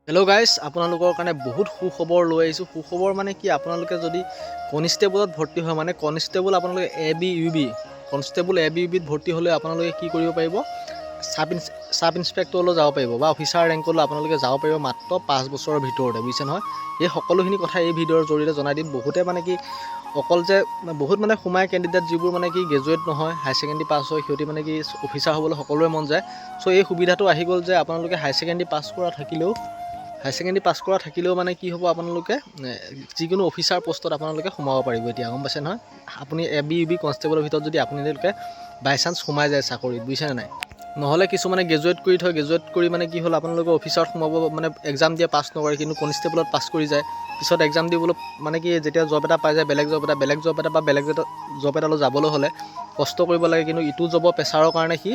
Hello' guys, আপোনালোকৰ কাৰণে বহুত সুখবৰ লৈ আহিছোঁ। সুখবৰ মানে কি, আপোনালোকে যদি কনষ্টেবলত ভৰ্তি হয়, মানে কনষ্টেবল আপোনালোকে ABUB কনষ্টেবল ABUBত ভৰ্তি হ'লে আপোনালোকে কি কৰিব পাৰিব, চাব ইনস্পেক্টৰলৈ যাব পাৰিব বা অফিচাৰ ৰেংকলৈ আপোনালোকে যাব পাৰিব মাত্ৰ 5 বছৰৰ ভিতৰতে, বুজিছে নহয়। এই সকলোখিনি কথা এই ভিডিঅ'ৰ জৰিয়তে জনাই দিম। বহুতে মানে কি অকল যে বহুত মানে সোমাই কেণ্ডিডেট যিবোৰ মানে কি গ্ৰেজুৱেট নহয়, হায়াৰ ছেকেণ্ডেৰী পাছ হয়, সিহঁতি মানে কি অফিচাৰ হ'বলৈ সকলোৰে মন যায়। চ' এই সুবিধাটো আহি গ'ল যে আপোনালোকে হায়াৰ ছেকেণ্ডেৰী পাছ থাকিলেও মানে কি হ'ব, আপোনালোকে যিকোনো অফিচাৰ পষ্টত আপোনালোকে সোমাব পাৰিব এতিয়া, গম পাইছে নহয়। আপুনি ABUB কনষ্টেবলৰ ভিতৰত যদি আপোনালোকে বাই চান্স সোমাই যায় চাকৰিত, বুজিছেনে নাই। নহ'লে কিছুমানে গ্ৰেজুৱেট কৰি থয়, গ্ৰেজুৱেট কৰি মানে কি হ'ল, আপোনালোকে অফিচাৰত সোমাব মানে এক্সাম দিয়ে পাছ নকৰে, কিন্তু কনষ্টেবলত পাছ কৰি যায়। পিছত এক্সাম দিবলৈ মানে কি যেতিয়া জব এটা পাই যায়, বেলেগ জব এটালৈ যাবলৈ হ'লে কষ্ট কৰিব লাগে, কিন্তু ইটো জবৰ প্ৰেছাৰৰ কাৰণে সি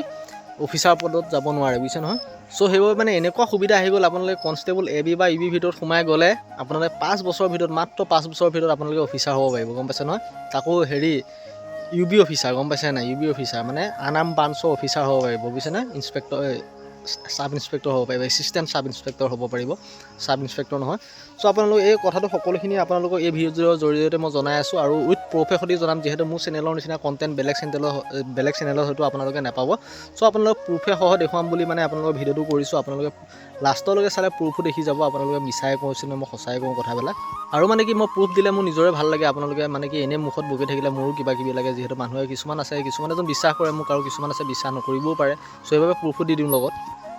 অফিচাৰ পদত যাব নোৱাৰে, বুজিছে নহয়। চ' সেইবাবে মানে এনেকুৱা সুবিধা আহি গ'ল, আপোনালোকে কনষ্টেবল AB বা UB ভিতৰত সোমাই গ'লে আপোনালোকে 5 বছৰৰ ভিতৰত, মাত্ৰ 5 বছৰৰ ভিতৰত আপোনালোকে অফিচাৰ হ'ব পাৰিব, গম পাইছে নহয়। তাকো UB অফিচাৰ, গম পাইছে নাই। UB অফিচাৰ মানে আনাম ব্ৰাঞ্চৰ অফিচাৰ হ'ব পাৰিব, বুজিছেনে। চাব ইনস্পেক্টৰ হ'ব পাৰিব, এছিষ্টেণ্ট চাব ইনস্পেক্টৰ হ'ব পাৰিব, চাব ইনস্পেক্টৰ নহয়। চ' আপোনালোকে এই কথাটো সকলোখিনি আপোনালোকক এই ভিডিঅ'ৰ জৰিয়তে মই জনাই আছোঁ, আৰু উইথ প্ৰুফে সৈতে জনাম, যিহেতু মোৰ চেনেলৰ নিচিনা কণ্টেণ্ট বেলেগ চেনেলত হয়তো আপোনালোকে নাপাব। চ' আপোনালোকক প্ৰুফে সহ দেখুৱাম বুলি মানে আপোনালোকৰ ভিডিঅ'টো কৰিছোঁ। আপোনালোকে লাষ্টলৈকে চালে প্ৰুফো দেখি যাব, আপোনালোকে মিছাই কৈছোঁ নে মই সঁচাই কওঁ কথাবিলাক। আৰু মানে কি মই প্ৰুফ দিলে মোৰ নিজৰে ভাল লাগে, আপোনালোকে মানে কি এনেই মুখত বকি থাকিলে মোৰো কিবা কিবি লাগে, যিহেতু মানুহে কিছুমানে বিশ্বাস কৰে মোক, আৰু কিছুমান আছে বিশ্বাস নকৰিবও পাৰে। চ' সেইবাবে প্ৰুফো দি দিওঁ লগত।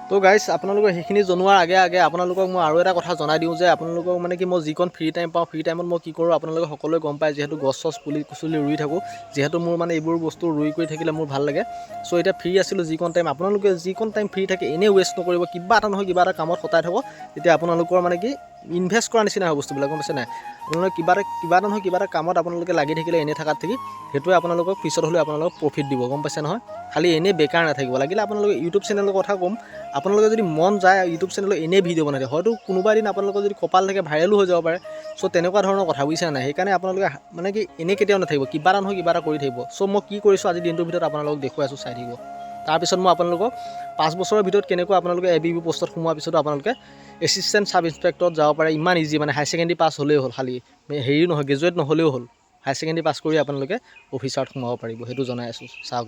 তো গাইজ, আপোনালোকে সেইখিনি জনোৱাৰ আগে আপোনালোকক মই আৰু এটা কথা জনাই দিওঁ যে আপোনালোকক মানে কি মই যিকণ ফ্ৰী টাইম পাওঁ, ফ্ৰী টাইমত মই কি কৰোঁ আপোনালোকে সকলোৱে গম পায়, যিহেতু গছ পুলি ৰুই থাকোঁ, যিহেতু মোৰ মানে এইবোৰ বস্তু ৰুই কৰি থাকিলে মোৰ ভাল লাগে। চ' এতিয়া ফ্ৰী আছিলোঁ যিকণ টাইম, আপোনালোকে যিকণ টাইম ফ্ৰী থাকে এনেই ৱেষ্ট নকৰিব, কিবা এটা নহয় কিবা এটা কামত খটাই থ'ব। তেতিয়া আপোনালোকৰ মানে কি ইনভেষ্ট কৰা নিচিনা হয় বস্তুবিলাক, গম পাইছে নাই। আপোনালোকে কিবা এটা নহয় কিবা এটা কামত আপোনালোকে লাগি থাকিলে এনেই থকাত থাকি, সেইটোৱে আপোনালোকক পিছত হ'লেও আপোনালোকক প্ৰফিট দিব, গম পাইছে নহয়। খালি এনেই বেকাৰ নাথাকিব। লাগিলে আপোনালোকে ইউটিউব চেনেলৰ কথা ক'ম, আপোনালোকে যদি মন যায় ইউটিউব চেনেলত এনেই ভিডিঅ' বনাই দিয়ে, হয়তো কোনোবা এদিন আপোনালোকৰ যদি কপাল থাকে ভাইৰেলো হৈ যাব পাৰে। চ' তেনেকুৱা ধৰণৰ কথা, বুজিছে নাই। সেইকাৰণে আপোনালোকে মানে কি এনেই কেতিয়াও নাথাকিব, কিবা এটা নহয় কিবা এটা কৰি থাকিব। চ' মই কি কৰিছোঁ আজি দিনটোৰ ভিতৰত আপোনালোকক দেখুৱাই আছোঁ, চাই থাকিব। তাৰপিছত মই আপোনালোকক 5 বছৰৰ ভিতৰত কেনেকৈ আপোনালোকে ABUB পষ্টত সোমোৱাৰ পিছতো আপোনালোকে এছিষ্টেণ্ট চাব ইনস্পেক্টৰত যাব পাৰে, ইমান ইজি। মানে হায়াৰ ছেকেণ্ডেৰী পাছ হ'লেই হ'ল, খালি হেৰি নহয়, গ্ৰেজুৱেট নহ'লেও হ'ল, হায়াৰ ছেকেণ্ডেৰী পাছ কৰি আপোনালোকে অফিচাৰত সোমাব পাৰিব, সেইটো জনাই আছোঁ। চাওক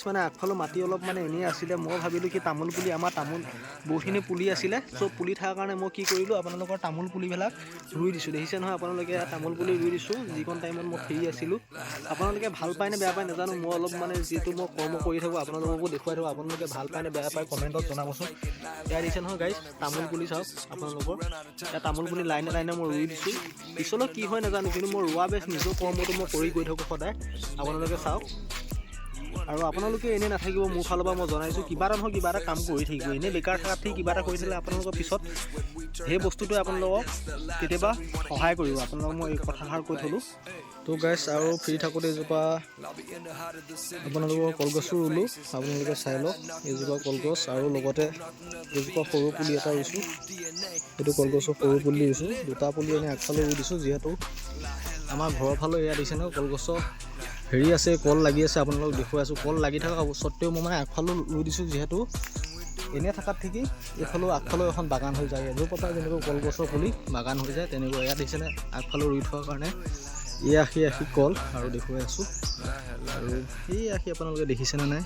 মানে আগফালৰ মাটি অলপ মানে এনেই আছিলে, মই ভাবিলোঁ কি তামোল পুলি, আমাৰ তামোল বহুতখিনি পুলি আছিলে। চ' পুলি থকাৰ কাৰণে মই কি কৰিলোঁ, আপোনালোকৰ তামোল পুলিবিলাক ৰুই দিছোঁ, দেখিছে নহয়। আপোনালোকে তামোল পুলি ৰুই দিছোঁ যিকণ টাইমত মই ফ্ৰী আছিলোঁ। আপোনালোকে ভাল পায় নে বেয়া পায় নাজানো, মই অলপ মানে যিহেতু মই কৰ্ম কৰি থাকোঁ, আপোনালোককো দেখুৱাই থাকোঁ। আপোনালোকে ভাল পায় নে বেয়া পায় কমেণ্টত জনাবচোন। এয়া দিছে নহয় গাইজ, তামোল পুলি চাওক আপোনালোকৰ। এতিয়া তামোল পুলি লাইনে লাইনে মই ৰুই দিছোঁ। পিছলৈ কি হয় নাজানো, কিন্তু মই ৰোৱা বেছ নিজৰ কৰ্মটো মই কৰি গৈ থাকোঁ সদায়, আপোনালোকে চাওক। আৰু আপোনালোকে এনেই নাথাকিব, মোৰ ফালৰ পৰা মই জনাইছোঁ, কিবা এটা নহয় কিবা এটা কাম কৰি থাকিব। এনেই বেকাৰ থকাত থাকি কিবা এটা কৰি থাকিলে আপোনালোকৰ পিছত সেই বস্তুটোৱে আপোনালোকক কেতিয়াবা সহায় কৰিব। আপোনালোকক মই এই কথাষাৰ কৈ থ'লোঁ। তো গাইজ, আৰু ফ্ৰী থাকোঁতে এজোপা আপোনালোকৰ কলগছো ৰুলোঁ, আপোনালোকে চাই লওক। এজোপা কলগছ আৰু লগতে এজোপা সৰু পুলি এটা ৰুইছোঁ, সেইটো কলগছৰ সৰু পুলি ৰুইছোঁ। দুটা পুলি এনেই আগফালে ৰুই দিছোঁ, যিহেতু আমাৰ ঘৰৰ ফালে এয়া দিছে নহয় কলগছৰ হেৰি আছে, কল লাগি আছে। আপোনালোকক দেখুৱাই আছোঁ, কল লাগি থকা স্বত্তেও মই মানে আগফালেও ৰুই দিছোঁ, যিহেতু এনেই থকাত থাকি এইফালেও আগফালেও এখন বাগান হৈ যায়। এজোপা পৰা যেনেকৈ কলগছৰ পুলি বাগান হৈ যায়, তেনেকৈ ইয়াত দেখিছেনে আগফালেও ৰুই থোৱাৰ কাৰণে এই আশী কল আৰু দেখুৱাই আছোঁ। আৰু এই আশী আপোনালোকে দেখিছেনে নাই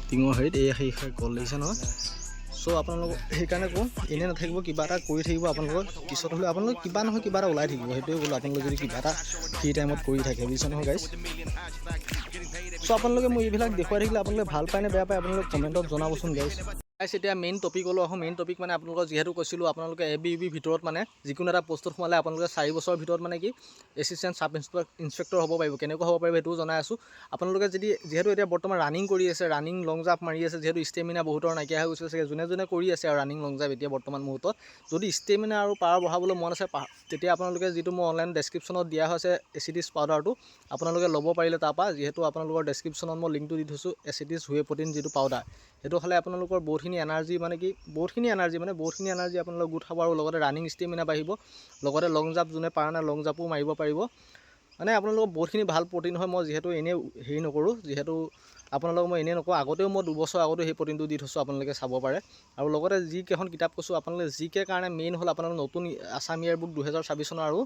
টিঙৰ হেৰিত, এই আশী কল দেখিছে নহয়। চ' আপোনালোকক সেইকাৰণে কওঁ, এনেই নাথাকিব, কিবা এটা কৰি থাকিব। আপোনালোকৰ পিছত হ'লে আপোনালোকে কিবা নহয় কিবা এটা ওলাই থাকিব, সেইটোৱে বোলো। আপোনালোকে যদি কিবা এটা ফ্ৰী টাইমত কৰি থাকে, বুজিছে নহয় গাইজ। চ' আপোনালোকে মই এইবিলাক দেখুৱাই থাকিলে আপোনালোকে ভাল পায় নে বেয়া পায় আপোনালোকে কমেণ্টত জনাবচোন গাইজ। এতিয়া মেইন টপিকলৈ আহোঁ। মেইন টপিক মানে আপোনালোকক যিহেতু কৈছিলোঁ, আপোনালোকে ABUB ভিতৰত মানে যিকোনো এটা পষ্টত সোমালে আপোনালোকে 4 বছৰৰ ভিতৰত মানে কি এছিষ্টেণ্ট চাব ইনস্পেক্টৰ হ'ব পাৰিব। কেনেকুৱা হ'ব পাৰিব সেইটোও জনাই আছোঁ। আপোনালোকে যিহেতু এতিয়া বৰ্তমান ৰানিং কৰি আছে, ৰানিং লং জাম্প মাৰি আছে, যিহেতু ষ্টেমিনা বহুতৰ নাইকিয়া হৈ গৈছে চাগে, যোনে কৰি আছে আৰু ৰানিং লং জাম্প এতিয়া বৰ্তমান মুহূৰ্তত, যদি ষ্টেমিনা আৰু পাৱাৰ বঢ়াবলৈ মন আছে, তেতিয়া আপোনালোকে যিটো মই অনলাইন ডেছক্ৰিপশ্যনত দিয়া হৈছে এচিডিছ পাউডাৰটো, আপোনালোকে ল'ব পাৰিলে তাৰপৰা। যিহেতু আপোনালোকৰ ডেছক্ৰিপশ্যনত মই লিংকটো দি থৈছোঁ, এচিডিছ হুৱে প্ৰ'টিন যিটো পাউডাৰ, সেইটো খালে আপোনালোকৰ বহুতখিনি এনাৰ্জি আপোনালোকৰ গোট খাব, আৰু লগতে ৰানিং ষ্টেমিনা বাঢ়িব। লগতে লং জাম্প যোনে পাৰা নাই লং জাম্পো মাৰিব পাৰিব। মানে আপোনালোকৰ বহুতখিনি ভাল প্ৰ'টিন হয়। মই যিহেতু এনেই হেৰি নকৰোঁ, যিহেতু আপোনালোকক মই এনেই নকওঁ, আগতেও মই 2 বছৰ আগতেও সেই প্ৰটিনটো দি থৈছোঁ, আপোনালোকে চাব পাৰে। আৰু লগতে যিকেইখন কিতাপ কৈছোঁ আপোনালোকে জিকে কাৰণে মেইন হ'ল আপোনালোকে নতুন আছাম ইয়াৰ বুক 2024 চনৰ আৰু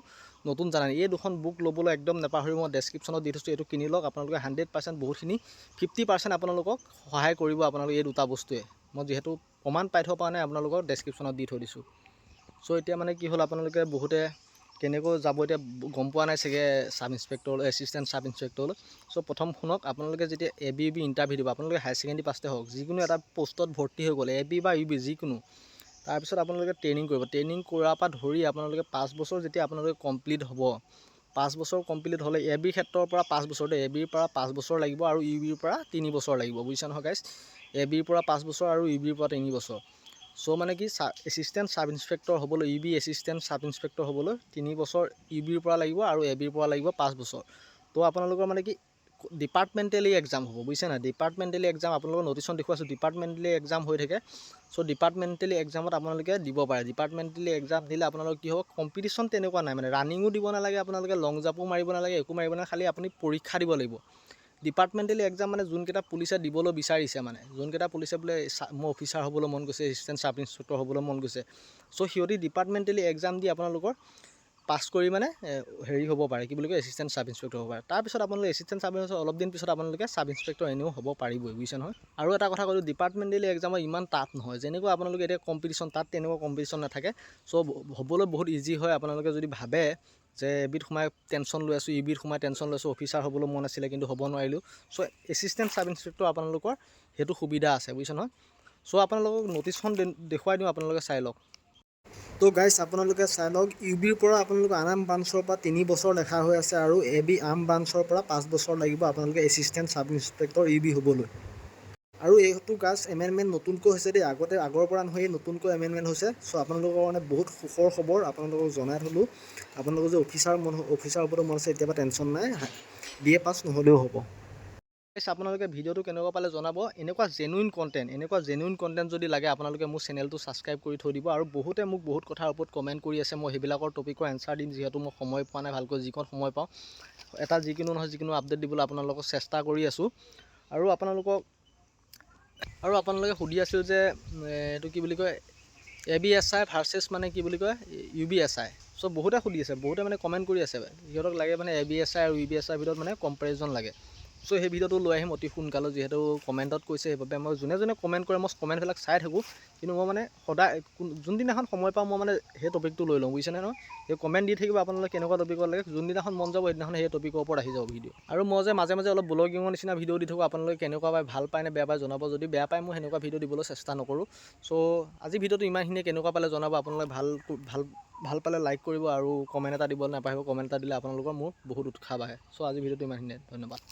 নতুন জাননী, এই দুখন বুক ল'বলৈ একদম নাপাহৰিব। মই ডেছক্ৰিপশ্যনত দি থৈছোঁ, এইটো কিনি লওক। আপোনালোকে 100% বহুতখিনি 50% আপোনালোকক সহায় কৰিব আপোনালোকে এই দুটা বস্তুৱে। মই যিহেতু প্ৰমাণ পাই থোৱা নাই আপোনালোকক ডেছক্ৰিপশ্যনত দি থৈ দিছোঁ। চ' এতিয়া মানে কি হ'ল, আপোনালোকে বহুতে কেনেকৈ যাব এতিয়া গম পোৱা নাই চাগে ছাব ইনস্পেক্টৰ এছিষ্টেণ্ট ছাব ইনস্পেক্টৰলৈ। চ' প্ৰথম শুনক, আপোনালোকে যেতিয়া ABUB ইণ্টাৰভিউ দিব, আপোনালোকে হায়াৰ ছেকেণ্ডেৰী পাছতে হওক, যিকোনো এটা পষ্টত ভৰ্তি হৈ গ'লে AB বা UB যিকোনো, তাৰপিছত আপোনালোকে ট্ৰেইনিং কৰিব। ট্ৰেইনিং কৰাৰ পৰা ধৰি আপোনালোকে 5 বছৰ যেতিয়া আপোনালোকে কমপ্লিট হ'ব, 5 বছৰ কমপ্লিট হ'লে AB ক্ষেত্ৰৰ পৰা 5 বছৰ, ABৰ পৰা 5 বছৰ লাগিব আৰু UBৰ পৰা 3 বছৰ লাগিব, বুজিছা নহয় গাইছ। ABৰ পৰা 5 বছৰ আৰু UBৰ পৰা 3 বছৰ। চ' মানে কি এছিষ্টেণ্ট ছাব ইনস্পেক্টৰ হ'বলৈ, UB এছিষ্টেণ্ট ছাব ইনস্পেক্টৰ হ'বলৈ 3 বছৰ UBৰ পৰা লাগিব আৰু ABৰ পৰা লাগিব 5 বছৰ। তো আপোনালোকৰ মানে কি ডিপাৰ্টমেণ্টেলি এক্সাম হ'ব, বুজিছে নাই। ডিপাৰ্টমেণ্টেলি এক্সাম আপোনালোকৰ নটিচত দেখুৱাইছোঁ, ডিপাৰ্টমেণ্টেলি এক্সাম হৈ থাকে। চ' ডিপাৰ্টমেণ্টেলি এক্সামত আপোনালোকে দিব পাৰে। ডিপাৰ্টমেণ্টেলি এক্সাম দিলে আপোনালোকৰ কি হ'ব, কম্পিটিশ্যন তেনেকুৱা নাই, মানে ৰানিঙো দিব নালাগে আপোনালোকে, লং জাম্পো মাৰিব নালাগে, একো মাৰিব নালাগে, খালি আপুনি পৰীক্ষা দিব লাগিব। ডিপাৰ্টমেণ্টেলি এক্সাম মানে যোনকেইটা পুলিচে দিবলৈ বিচাৰিছে, মানে যোনকেইটা পুলিচে বোলে মোৰ অফিচাৰ হ'বলৈ মন গৈছে, এছিষ্টেণ্ট ছাব ইনস্পেক্টৰ হ'বলৈ মন গৈছে, চ' সিহঁতি ডিপাৰ্টমেণ্টেলি এক্সাম দি আপোনালোকৰ পাছ কৰি মানে হেৰি হ'ব পাৰে, কি বুলি কয়, এছিষ্টেণ্ট ছাব ইনস্পেক্টৰ হ'ব পাৰে। তাৰপিছত আপোনালোকে এছিষ্টেণ্ট ছাব ইনস্পেক্টৰ অলপ দিন পিছত আপোনালোকে ছাব ইনস্পেক্টৰ এনেও হ'ব পাৰিবই, বুজিছে নহয়। আৰু এটা কথা কৈছোঁ, ডিপাৰ্টমেণ্টেলি এক্সামৰ ইমান টাফ নহয়, যেনেকুৱা আপোনালোকে এতিয়া কম্পিটিশ্যন, তাত তেনেকুৱা কম্পিটিশ্যন নাথাকে। চ' হ'বলৈ বহুত ইজি হয়। আপোনালোকে যদি ভাবে যে এবিধ সোমাই টেনশ্যন লৈ আছোঁ, ইবিধ সোমাই টেনশ্যন লৈ আছোঁ, অফিচাৰ হ'বলৈ মন আছিলে কিন্তু হ'ব নোৱাৰিলোঁ, চ' এছিষ্টেণ্ট ছাব ইনস্পেক্টৰ আপোনালোকৰ সেইটো সুবিধা আছে, বুজিছে নহয়। চ' আপোনালোকক নটিচখন দেখুৱাই দিওঁ, আপোনালোকে চাই লওক। তো গাইছ আপোনালোকে চাই লওক, UBৰ পৰা আপোনালোকে আৰাম ব্ৰাঞ্চৰ পৰা 3 বছৰ লেখা হৈ আছে আৰু AB আৰ্ম ব্ৰাঞ্চৰ পৰা 5 বছৰ লাগিব আপোনালোকে এছিষ্টেণ্ট ছাব ইনস্পেক্টৰ UB হ'বলৈ। আৰু এইটো গাছ এমেণ্ডমেণ্ট নতুনকৈ হৈছে দেই, আগৰ পৰা নহয়, নতুনকৈ এমেণ্ডমেণ্ট হৈছে। চ' আপোনালোকৰ মানে বহুত সুখৰ খবৰ আপোনালোকক জনাই থ'লোঁ। আপোনালোকৰ যে অফিচাৰ হ'বলৈ মন আছে, এতিয়া পৰা টেনশ্যন নাই, BA পাছ নহ'লেও হ'ব। আপোনালোকে ভিডিঅ'টো কেনেকুৱা পালে জনাব। এনেকুৱা জেনুইন কণ্টেণ্ট যদি লাগে আপোনালোকে মোৰ চেনেলটো ছাবস্ক্ৰাইব কৰি থৈ দিব। আৰু বহুতে মোক বহুত কথাৰ ওপৰত কমেণ্ট কৰি আছে, মই সেইবিলাকৰ টপিকৰ এনচাৰ দিম, যিহেতু মই সময় পোৱা নাই ভালকৈ। যিকণ সময় পাওঁ এটা যিকোনো নহয় যিকোনো আপডেট দিবলৈ আপোনালোকক চেষ্টা কৰি আছোঁ। আৰু আপোনালোকে সুধি আছিল যে এইটো কি বুলি কয়, ABSI ভাৰ্চেছ মানে কি বুলি কয় UBSI। চ' বহুতে সুধি আছে, বহুতে মানে কমেণ্ট কৰি আছে, সিহঁতক লাগে মানে ABSI আৰু UBSI ভিতৰত মানে কম্পেৰিজন লাগে। চ' সেই ভিডিঅ'টো লৈ আহিম অতি সোনকালে, যিহেতু কমেণ্টত কৈছে, সেইবাবে মই যোনে কমেণ্ট কৰে মই কমেণ্টবিলাক চাই থাকোঁ। কিন্তু মই মানে সদায় যোনদিনাখন সময় পাওঁ মই মানে সেই টপিকটো লৈ লওঁ, বুজিছেনে নহয়। সেই কমেণ্ট দি থাকিব আপোনালোকে কেনেকুৱা টপিকৰ লাগে, যোনদিনাখন মন যাব সেইদিনাখন সেই টপিকৰ ওপৰত আহি যাব ভিডিঅ'। আৰু মই যে মাজে মাজে অলপ ব্লগিঙৰ নিচিনা ভিডিঅ' দি থাকোঁ, আপোনালোকে কেনেকুৱা পায়, ভাল পায় নে বেয়া পায় জনাব। যদি বেয়া পায় মই সেনেকুৱা ভিডিঅ' দিবলৈ চেষ্টা নকৰোঁ। চ' আজি ভিডিঅ'টো ইমানখিনিয়ে, কেনেকুৱা পালে জনাব। আপোনালোকে ভাল পালে লাইক কৰিব আৰু কমেণ্ট এটা দিব নাপাহৰিব। কমেণ্ট এটা দিলে আপোনালোকৰ মোৰ বহুত উৎসাহ বাঢ়ে। চ' আজি ভিডিঅ'টো ইমানখিনিয়ে, ধন্যবাদ।